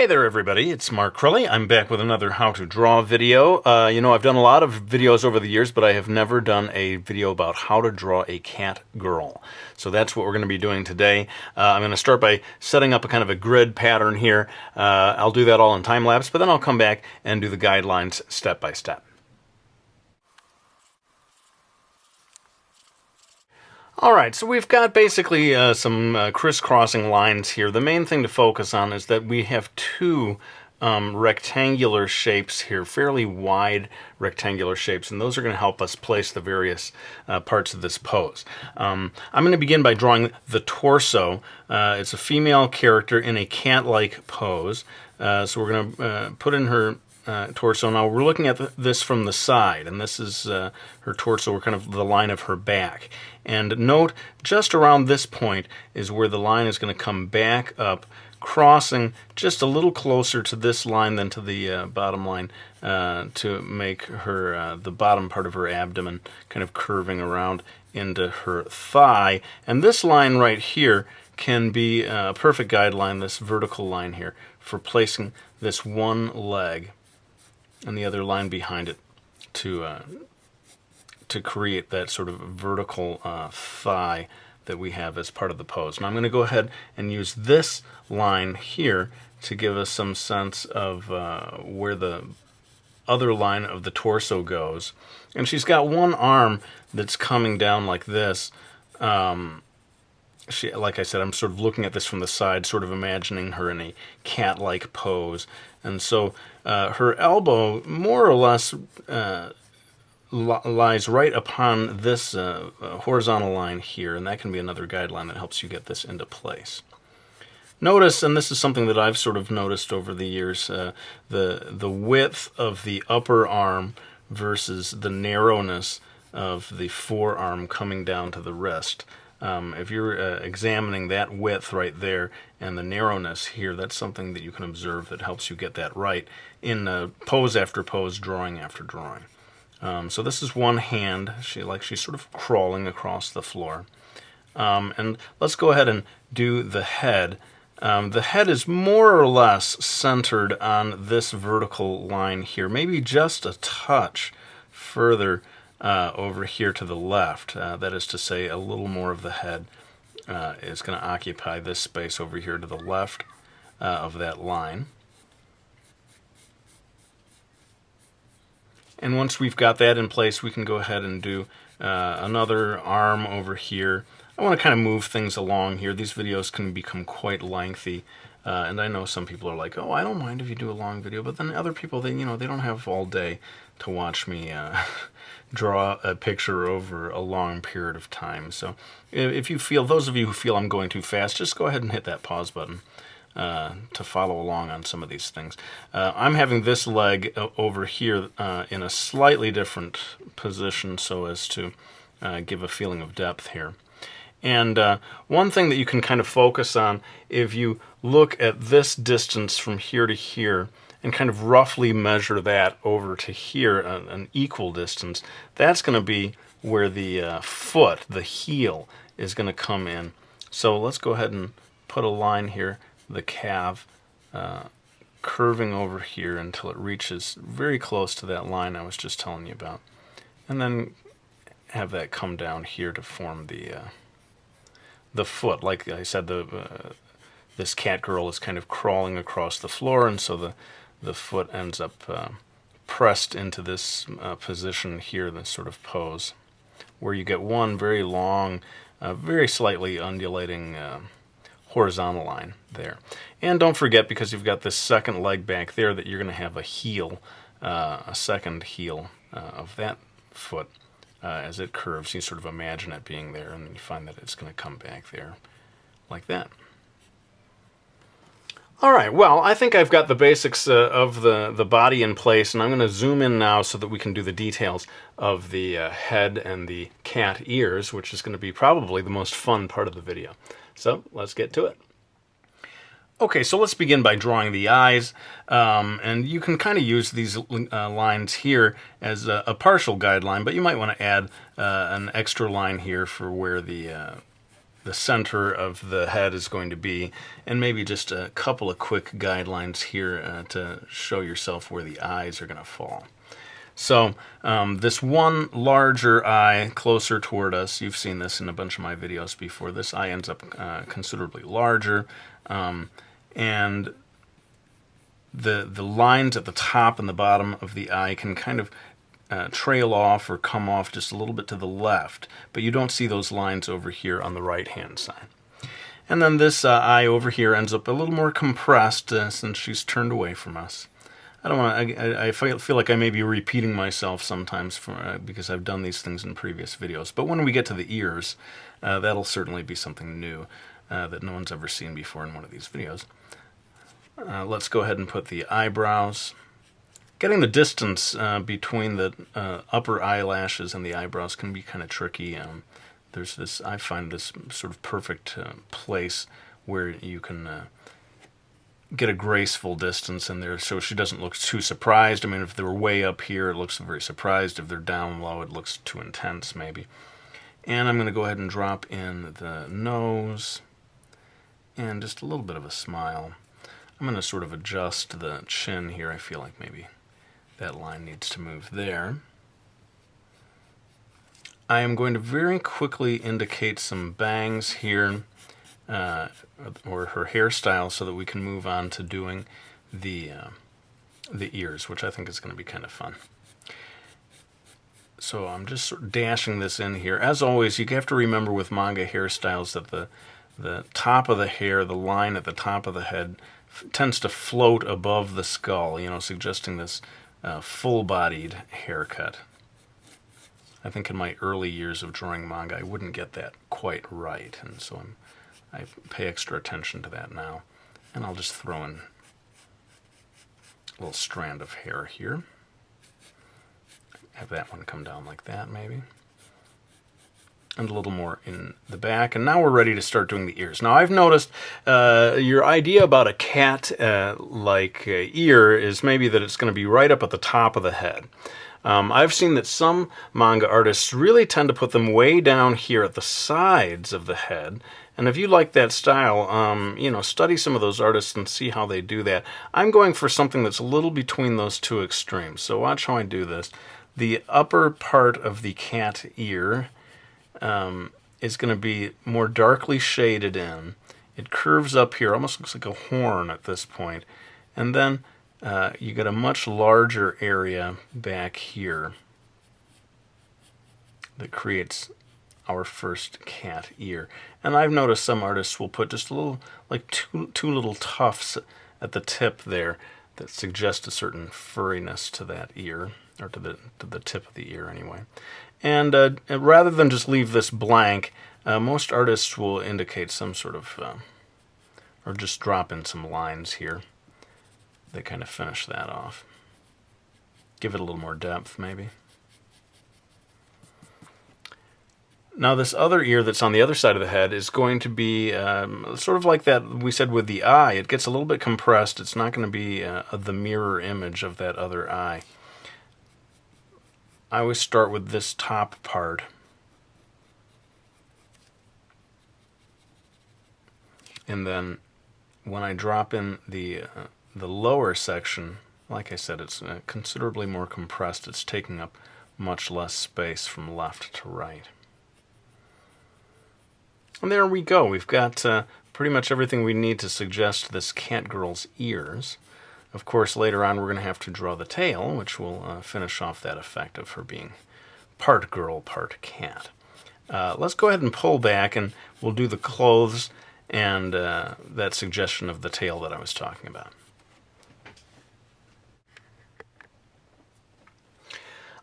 Hey there everybody, it's Mark Crilley. I'm back with another how to draw video. I've done a lot of videos over the years, but I have never done a video about how to draw a cat girl. So that's what we're going to be doing today. I'm going to start by setting up a kind of a grid pattern here. I'll do that all in time lapse, but then I'll come back and do the guidelines step by step. Alright, so we've got basically some crisscrossing lines here. The main thing to focus on is that we have two rectangular shapes here, fairly wide rectangular shapes, and those are going to help us place the various parts of this pose. I'm going to begin by drawing the torso. It's a female character in a cat-like pose, so we're going to put in her torso. Now we're looking at this from the side, and this is her torso, or kind of the line of her back. And note, just around this point is where the line is going to come back up, crossing just a little closer to this line than to the bottom line, to make her the bottom part of her abdomen kind of curving around into her thigh. And this line right here can be a perfect guideline, this vertical line here, for placing this one leg and the other line behind it to create that sort of vertical thigh that we have as part of the pose. Now I'm going to go ahead and use this line here to give us some sense of where the other line of the torso goes. And she's got one arm that's coming down like this. Like I said, I'm sort of looking at this from the side, sort of imagining her in a cat-like pose. And so her elbow more or less lies right upon this horizontal line here, and that can be another guideline that helps you get this into place. Notice, and this is something that I've sort of noticed over the years, the width of the upper arm versus the narrowness of the forearm coming down to the wrist. If you're examining that width right there and the narrowness here, that's something that you can observe that helps you get that right in pose after pose, drawing after drawing. So this is one hand. She's sort of crawling across the floor. And let's go ahead and do the head. The head is more or less centered on this vertical line here, maybe just a touch further over here to the left. That is to say, a little more of the head is going to occupy this space over here to the left of that line. And once we've got that in place, we can go ahead and do another arm over here. I want to kind of move things along here. These videos can become quite lengthy, and I know some people are like, "Oh, I don't mind if you do a long video," but then other people, they don't have all day to watch me draw a picture over a long period of time. So if you feel, those of you who feel I'm going too fast, just go ahead and hit that pause button to follow along on some of these things. I'm having this leg over here in a slightly different position so as to give a feeling of depth here. And one thing that you can kind of focus on, if you look at this distance from here to here and kind of roughly measure that over to here, an equal distance, that's going to be where the foot, the heel, is going to come in. So let's go ahead and put a line here, the calf, curving over here until it reaches very close to that line I was just telling you about. And then have that come down here to form the foot. Like I said, this cat girl is kind of crawling across the floor, and so the foot ends up pressed into this position here, this sort of pose, where you get one very long, very slightly undulating horizontal line there. And don't forget, because you've got this second leg back there, that you're going to have a heel, a second heel of that foot as it curves. You sort of imagine it being there, and then you find that it's going to come back there like that. All right, well, I think I've got the basics of the body in place, and I'm going to zoom in now so that we can do the details of the head and the cat ears, which is going to be probably the most fun part of the video. So let's get to it. Okay, so let's begin by drawing the eyes, and you can kind of use these lines here as a partial guideline, but you might want to add an extra line here for where the the center of the head is going to be, and maybe just a couple of quick guidelines here to show yourself where the eyes are going to fall. So this one larger eye closer toward us, you've seen this in a bunch of my videos before, this eye ends up considerably larger, and the lines at the top and the bottom of the eye can kind of trail off or come off just a little bit to the left, but you don't see those lines over here on the right-hand side. And then this eye over here ends up a little more compressed since she's turned away from us. I don't want to. I feel like I may be repeating myself sometimes because I've done these things in previous videos. But when we get to the ears, that'll certainly be something new that no one's ever seen before in one of these videos. Let's go ahead and put the eyebrows. Getting the distance between the upper eyelashes and the eyebrows can be kind of tricky. There's this. I find this sort of perfect place where you can get a graceful distance in there so she doesn't look too surprised. I mean, if they're way up here, it looks very surprised. If they're down low, it looks too intense, maybe. And I'm going to go ahead and drop in the nose and just a little bit of a smile. I'm going to sort of adjust the chin here. I feel like maybe that line needs to move there. I am going to very quickly indicate some bangs here, or her hairstyle, so that we can move on to doing the ears, which I think is going to be kind of fun. So I'm just sort of dashing this in here. As always, you have to remember with manga hairstyles that the top of the hair, the line at the top of the head, tends to float above the skull, suggesting this full-bodied haircut. I think in my early years of drawing manga, I wouldn't get that quite right, and so I pay extra attention to that now. And I'll just throw in a little strand of hair here. Have that one come down like that, maybe. And a little more in the back. And now we're ready to start doing the ears. Now, I've noticed your idea about a cat-like ear is maybe that it's going to be right up at the top of the head. I've seen that some manga artists really tend to put them way down here at the sides of the head. And if you like that style, study some of those artists and see how they do that. I'm going for something that's a little between those two extremes. So watch how I do this. The upper part of the cat ear is going to be more darkly shaded in. It curves up here, almost looks like a horn at this point. And then you get a much larger area back here that creates our first cat ear. And I've noticed some artists will put just a little, like two little tufts at the tip there that suggest a certain furriness to that ear, or to the tip of the ear anyway. And rather than just leave this blank, most artists will indicate some sort of, or just drop in some lines here. They kind of finish that off. Give it a little more depth, maybe. Now this other ear that's on the other side of the head is going to be sort of like that we said with the eye. It gets a little bit compressed. It's not going to be the mirror image of that other eye. I always start with this top part. And then when I drop in the lower section, like I said, it's considerably more compressed. It's taking up much less space from left to right. And there we go. We've got pretty much everything we need to suggest this cat girl's ears. Of course, later on we're going to have to draw the tail, which will finish off that effect of her being part girl, part cat. Let's go ahead and pull back, and we'll do the clothes and that suggestion of the tail that I was talking about.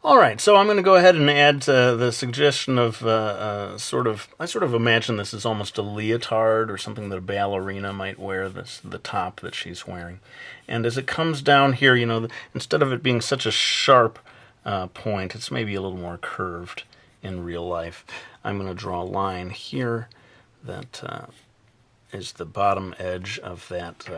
All right, so I'm going to go ahead and add the suggestion of I sort of imagine this is almost a leotard or something that a ballerina might wear, the top that she's wearing. And as it comes down here, instead of it being such a sharp point, it's maybe a little more curved in real life. I'm going to draw a line here that is the bottom edge of that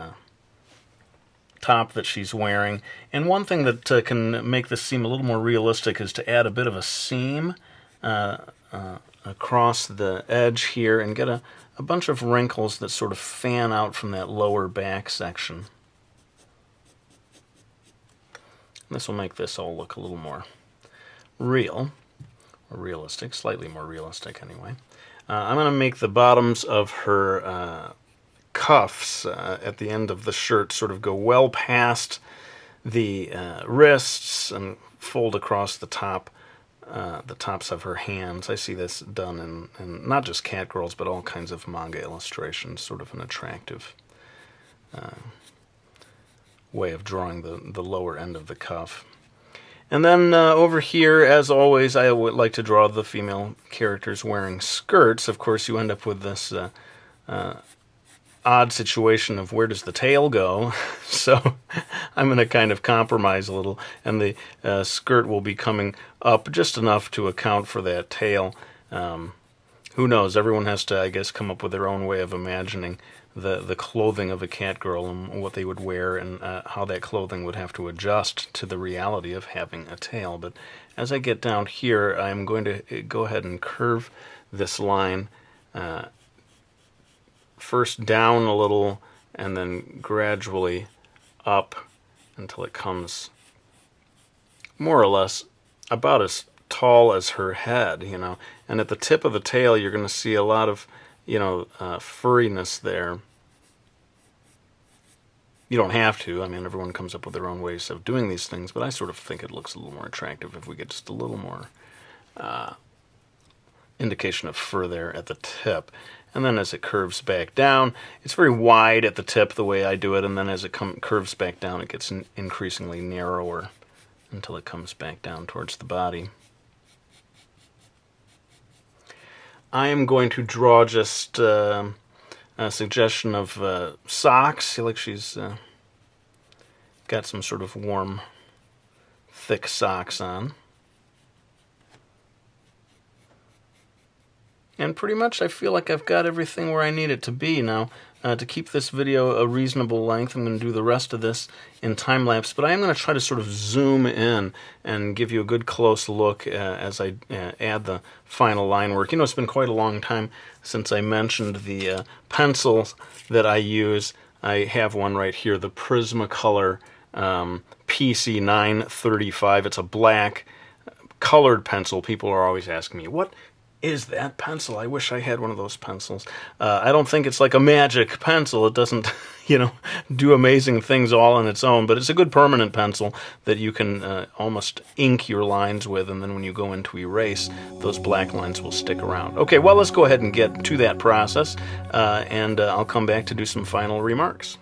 top that she's wearing. And one thing that can make this seem a little more realistic is to add a bit of a seam across the edge here and get a bunch of wrinkles that sort of fan out from that lower back section. This will make this all look a little more real, or realistic, slightly more realistic anyway. I'm going to make the bottoms of her cuffs at the end of the shirt sort of go well past the wrists and fold across the tops of her hands. I see this done in not just cat girls, but all kinds of manga illustrations, sort of an attractive way of drawing the lower end of the cuff. And then over here, as always, I would like to draw the female characters wearing skirts. Of course, you end up with this odd situation of where does the tail go? So I'm going to kind of compromise a little, and the skirt will be coming up just enough to account for that tail. Who knows? Everyone has to, I guess, come up with their own way of imagining the clothing of a cat girl and what they would wear, and how that clothing would have to adjust to the reality of having a tail. But as I get down here, I'm going to go ahead and curve this line first down a little and then gradually up until it comes more or less about as tall as her head, you know. And at the tip of the tail, you're going to see a lot of, you know, furriness there. You don't have to. I mean, everyone comes up with their own ways of doing these things, but I sort of think it looks a little more attractive if we get just a little more indication of fur there at the tip. And then as it curves back down, it's very wide at the tip the way I do it, and then as it curves back down, it gets increasingly narrower until it comes back down towards the body. I am going to draw just a suggestion of socks. See, like she's got some sort of warm, thick socks on. And pretty much I feel like I've got everything where I need it to be now. To keep this video a reasonable length, I'm going to do the rest of this in time-lapse, but I am going to try to sort of zoom in and give you a good close look as I add the final line work. You know, it's been quite a long time since I mentioned the pencils that I use. I have one right here, the Prismacolor PC 935. It's a black colored pencil. People are always asking me, what is that pencil? I wish I had one of those pencils. I don't think it's like a magic pencil. It doesn't, you know, do amazing things all on its own, but it's a good permanent pencil that you can almost ink your lines with, and then when you go in to erase, those black lines will stick around. Okay, well, let's go ahead and get to that process, and I'll come back to do some final remarks.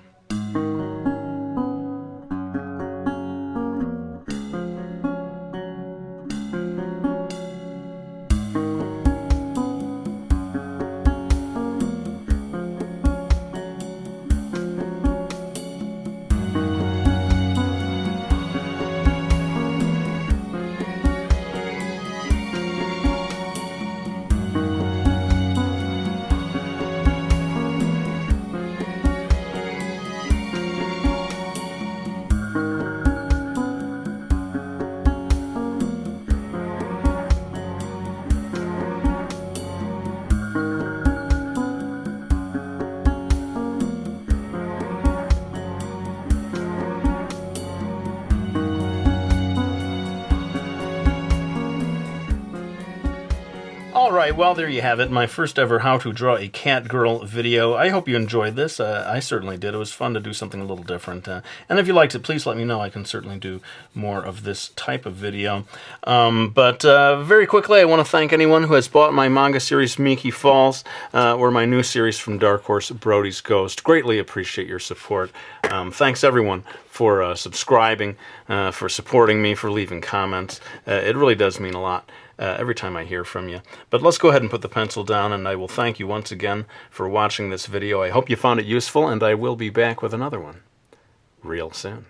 Alright, well, there you have it. My first ever how to draw a cat girl video. I hope you enjoyed this. I certainly did. It was fun to do something a little different. And if you liked it, please let me know. I can certainly do more of this type of video. But very quickly, I want to thank anyone who has bought my manga series, Miki Falls, or my new series from Dark Horse, Brody's Ghost. Greatly appreciate your support. Thanks, everyone, for subscribing, for supporting me, for leaving comments. It really does mean a lot. Every time I hear from you. But let's go ahead and put the pencil down, and I will thank you once again for watching this video. I hope you found it useful, and I will be back with another one real soon.